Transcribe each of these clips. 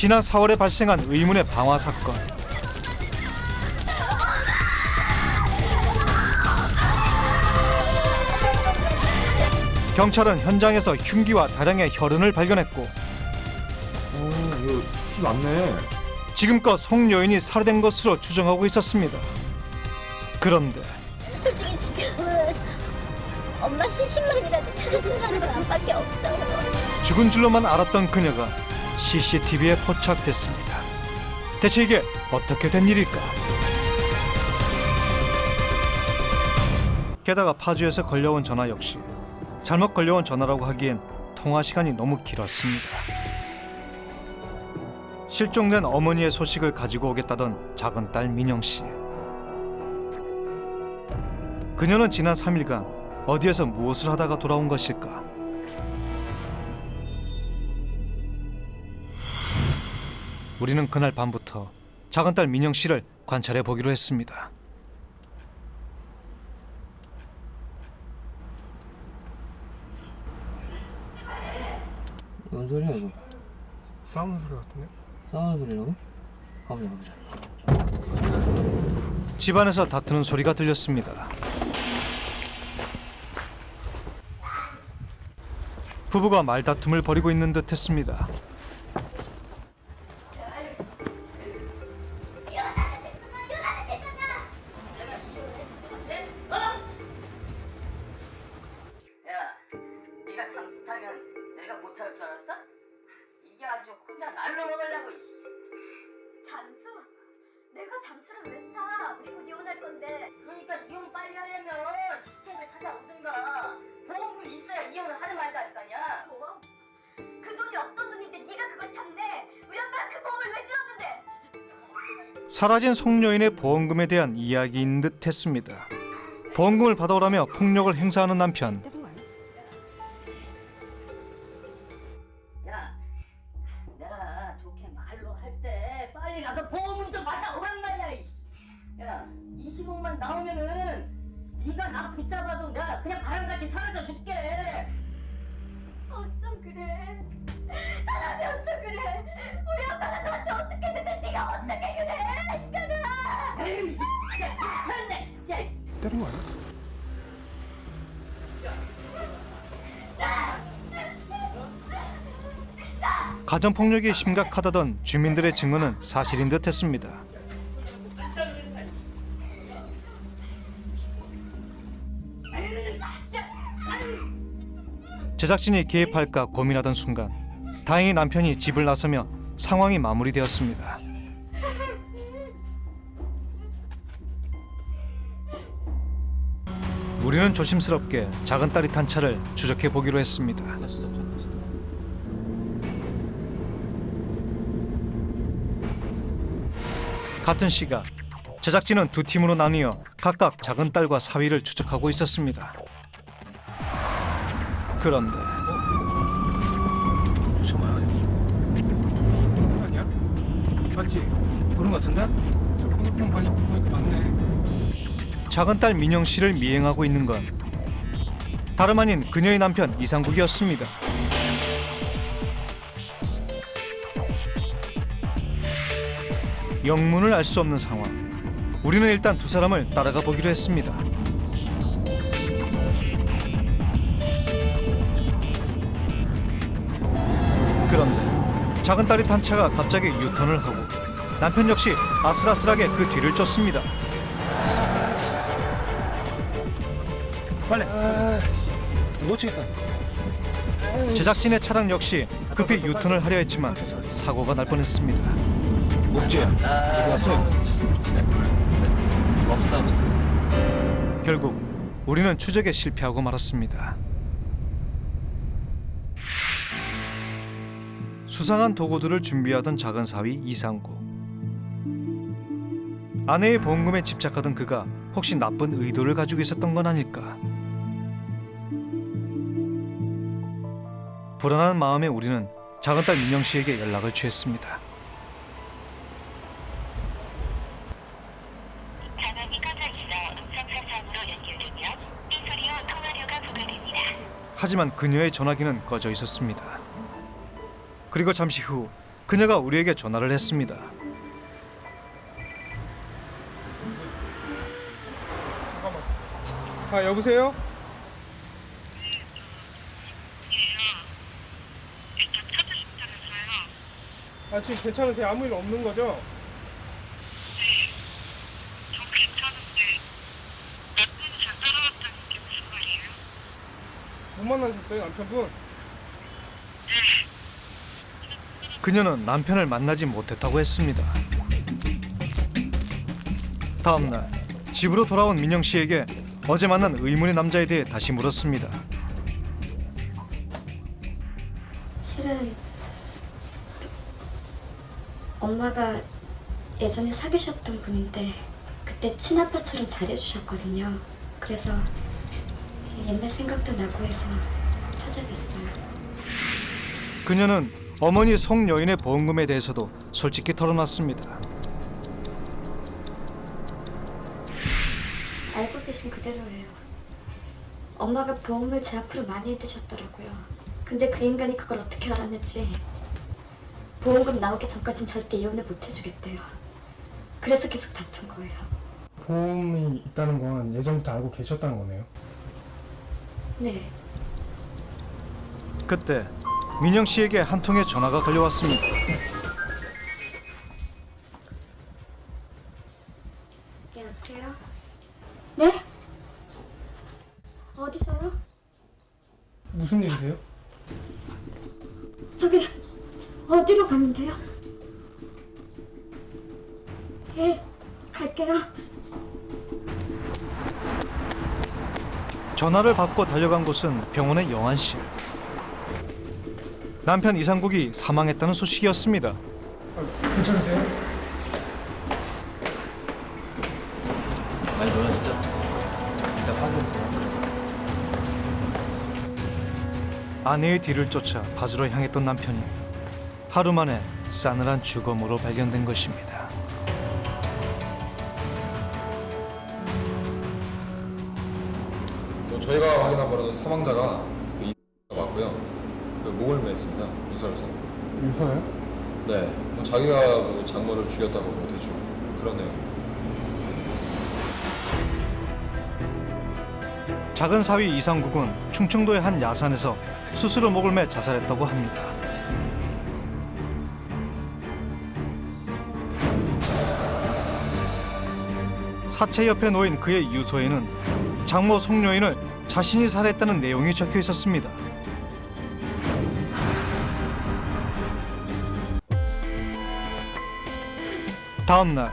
지난 4월에 발생한 의문의 방화 사건. 경찰은 현장에서 흉기와 다량의 혈흔을 발견했고 이거 피 맞네. 지금껏 송 여인이 살해된 것으로 추정하고 있었습니다. 그런데 솔직히 지금은 엄마 시신만이라도 찾았으면 하는 마음밖에 없어요. 죽은 줄로만 알았던 그녀가 CCTV에 포착됐습니다. 대체 이게 어떻게 된 일일까? 게다가 파주에서 걸려온 전화 역시 잘못 걸려온 전화라고 하기엔 통화 시간이 너무 길었습니다. 실종된 어머니의 소식을 가지고 오겠다던 작은 딸 민영 씨. 그녀는 지난 3일간 어디에서 무엇을 하다가 돌아온 것일까? 우리는 그날 밤부터 작은 딸 민영 씨를 관찰해 보기로 했습니다. 뭔 소리야 이거? 싸우는 소리 같은데? 싸우는 소리라고? 가보자. 집안에서 다투는 소리가 들렸습니다. 부부가 말다툼을 벌이고 있는 듯 했습니다. 네가 잠수 타면 내가 못 찾을 줄 알았어? 이게 아주 혼자 날로 먹으려고. 잠수? 내가 잠수를 왜 타? 우리 곧 이혼할 건데. 그러니까 이혼 빨리 하려면 시책을 찾아오든가 보험금 있어야 이혼을 하든 말든 할 거 아니야. 보험? 그 돈이 어떤 돈인데 네가 그걸 탔네? 우리 엄마가 그 보험을 왜 들었는데? 사라진 송 여인의 보험금에 대한 이야기인 듯 했습니다. 보험금을 받아오라며 폭력을 행사하는 남편. 야, 내가 좋게 말로 할 때 빨리 가서 보험금 좀 받아오란 말이야. 야, 20억만 나오면은 네가 나 붙잡아도 내가 그냥 바람같이 사라져 줄게. 어쩜 그래? 사람이 어쩜 그래? 우리 엄마가 너한테 어떻게 했는데 네가 어떻게 그래? 이년아! 에이, 진짜 미쳤네, 진짜. 때린 거 아니야? 가정폭력이 심각하다던 주민들의 증언은 사실인 듯 했습니다. 제작진이 개입할까 고민하던 순간 다행히 남편이 집을 나서며 상황이 마무리되었습니다. 우리는 조심스럽게 작은 딸이 탄 차를 추적해 보기로 했습니다. 같은 시각 제작진은 두 팀으로 나뉘어 각각 작은 딸과 사위를 추적하고 있었습니다. 그런데 잠깐만. 아니야? 맞지? 그런 거 같은데? 핸드폰 보니까 맞네. 작은 딸 민영 씨를 미행하고 있는 건 다름 아닌 그녀의 남편 이상국이었습니다. 영문을 알 수 없는 상황. 우리는 일단 두 사람을 따라가 보기로 했습니다. 그런데 작은 딸이 탄 차가 갑자기 유턴을 하고 남편 역시 아슬아슬하게 그 뒤를 쫓습니다. 빨리. 놓치겠다. 제작진의 차량 역시 급히 유턴을 하려 했지만 사고가 날 뻔했습니다. 목재야. 어디 갔어? 없어. 결국 우리는 추적에 실패하고 말았습니다. 수상한 도구들을 준비하던 작은 사위 이상국. 아내의 보험금에 집착하던 그가 혹시 나쁜 의도를 가지고 있었던 건 아닐까? 불안한 마음에 우리는 작은 딸 민영 씨에게 연락을 취했습니다. 전원이 꺼져 있어 음성사상으로 연결되면 삐소리와 통화료가 부과됩니다. 하지만 그녀의 전화기는 꺼져 있었습니다. 그리고 잠시 후 그녀가 우리에게 전화를 했습니다. 아, 여보세요? 일단 찾으셨다면서요? 아, 지금 괜찮으세요? 아무 일 없는 거죠? 저 괜찮은데 남편이 잘 따라왔다는 게 무슨 말이에요? 못 만나셨어요, 남편분? 그녀는 남편을 만나지 못했다고 했습니다. 다음 날 집으로 돌아온 민영 씨에게 어제 만난 의문의 남자에 대해 다시 물었습니다. 실은 엄마가 예전에 사귀셨던 분인데 그때 친아빠처럼 잘해주셨거든요. 그래서 옛날 생각도 나고 해서 찾아뵀어요. 그녀는 어머니 송 여인의 보험금에 대해서도 솔직히 털어놨습니다. 알고 계신 그대로예요. 엄마가 보험을 제 앞으로 많이 해두셨더라고요. 근데 그 인간이 그걸 어떻게 알았는지 보험금 나오기 전까진 절대 이혼을 못 해주겠대요. 그래서 계속 다툰 거예요. 보험이 있다는 건 예전부터 알고 계셨다는 거네요. 네. 그때 민영 씨에게 한 통의 전화가 걸려왔습니다. 여보세요? 네? 어디서요? 무슨 일이세요? 저기 어디로 가면 돼요? 예, 갈게요. 전화를 받고 달려간 곳은 병원의 영안실. 남편 이상국이 사망했다는 소식이었습니다. 아, 괜찮으세요? 아니 너는 진짜 일단 확인 들어가서 아내의 뒤를 쫓아 밭으로 향했던 남편이 하루 만에 싸늘한 주검으로 발견된 것입니다. 저희가 확인한 바로는 사망자가 그 맞고요. 그 목을 맸습니다. 유서로서. 유서요? 네. 뭐 자기가 뭐 장모를 죽였다고 뭐 대충 그런 내용. 작은 사위 이상국은 충청도의 한 야산에서 스스로 목을 매 자살했다고 합니다. 사체 옆에 놓인 그의 유서에는 장모 송여인을 자신이 살해했다는 내용이 적혀 있었습니다. 다음 날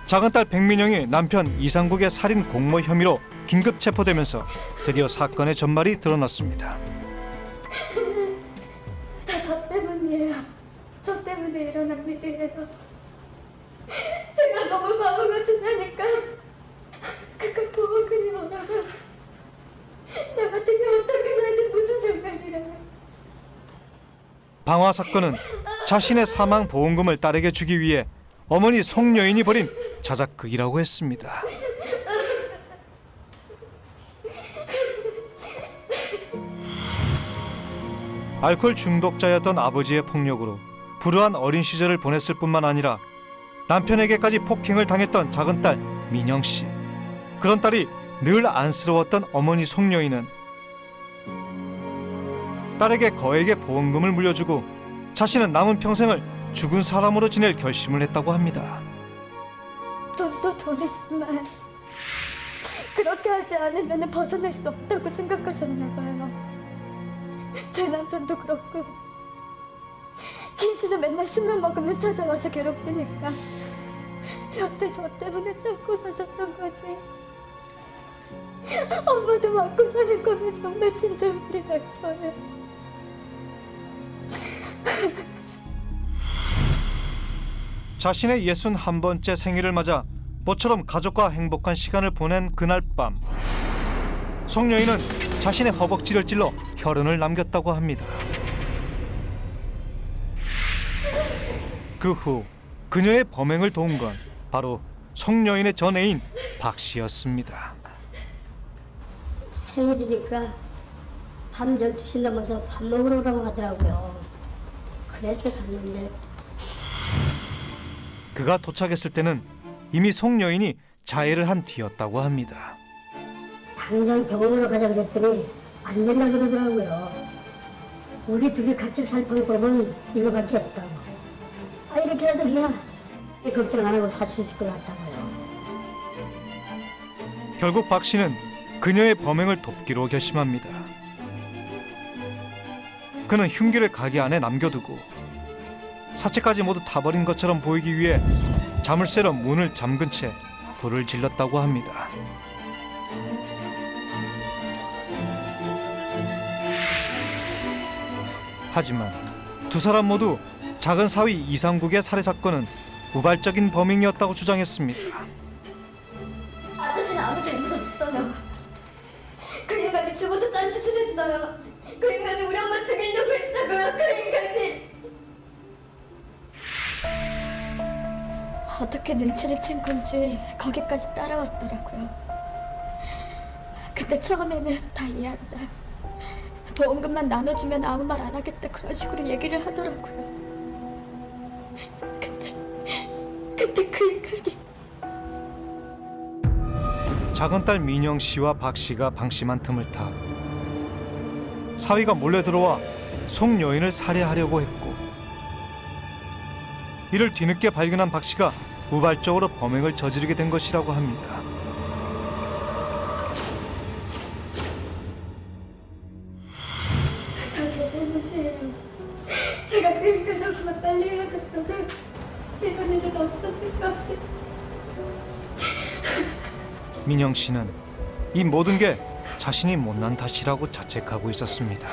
작은 딸 백민영이 남편 이상국의 살인 공모 혐의로 긴급 체포되면서 드디어 사건의 전말이 드러났습니다. 다 저 때문이에요. 저 때문에 일어난 일이에요. 제가 너무 바보같이 사니까 그깟 보험금이 오라고 나 같은 게 어떻게 살지 무슨 생각이래요. 방화 사건은 자신의 사망 보험금을 딸에게 주기 위해 어머니 송여인이 벌인 자작극이라고 했습니다. 알코올 중독자였던 아버지의 폭력으로 불우한 어린 시절을 보냈을 뿐만 아니라 남편에게까지 폭행을 당했던 작은 딸 민영 씨. 그런 딸이 늘 안쓰러웠던 어머니 송여인은 딸에게 거액의 보험금을 물려주고 자신은 남은 평생을 죽은 사람으로 지낼 결심을 했다고 합니다. 돈도 돈이지만 그렇게 하지 않으면 벗어날 수 없다고 생각하셨나 봐요. 제 남편도 그렇고 김씨는 맨날 술만 먹으면 찾아와서 괴롭히니까 여태 저 때문에 참고 사셨던 거지. 엄마도 맞고 사는 거면 정말 진짜물이 날 거예요. 자신의 61번째 생일을 맞아 모처럼 가족과 행복한 시간을 보낸 그날 밤 송여인은 자신의 허벅지를 찔러 혈흔을 남겼다고 합니다. 그 후 그녀의 범행을 도운 건 바로 송여인의 전 애인 박 씨였습니다. 생일이니까 밤 12시 넘어서 밥 먹으러 오라고 하더라고요. 그래서 갔는데 그가 도착했을 때는 이미 송 여인이 자해를 한 뒤였다고 합니다. 당장 병원으로 가자고 했더니 안 된다 그러더라고요. 우리 둘이 같이 살 방법은 이거밖에 없다고. 이렇게라도 해야 걱정 안 하고 살 수 있을 것 같다고요. 결국 박 씨는 그녀의 범행을 돕기로 결심합니다. 그는 흉기를 가게 안에 남겨두고 사체까지 모두 타버린 것처럼 보이기 위해 자물쇠로 문을 잠근 채 불을 질렀다고 합니다. 하지만 두 사람 모두 작은 사위 이상국의 살해 사건은 우발적인 범행이었다고 주장했습니다. 아저씨는 아무 잘못 없어요. 그 인간이 죽어도 싼 짓을 했어요. 그 인간이 우리 엄마 죽이려고 했다고요. 그 인간이. 어떻게 눈치를 챈 건지 거기까지 따라왔더라고요. 근데 처음에는 다 이해한다. 보험금만 나눠주면 아무 말 안 하겠다 그런 식으로 얘기를 하더라고요. 근데 그 인간이. 작은 딸 민영 씨와 박 씨가 방심한 틈을 타 사위가 몰래 들어와 송 여인을 살해하려고 했고, 이를 뒤늦게 발견한 박 씨가 우발적으로 범행을 저지르게 된 것이라고 합니다. 다 제 잘못이에요. 제가 그 인간하고만 빨리 헤어졌어도 이런 일은 없었을 거예요. 민영 씨는 이 모든 게 자신이 못난 탓이라고 자책하고 있었습니다.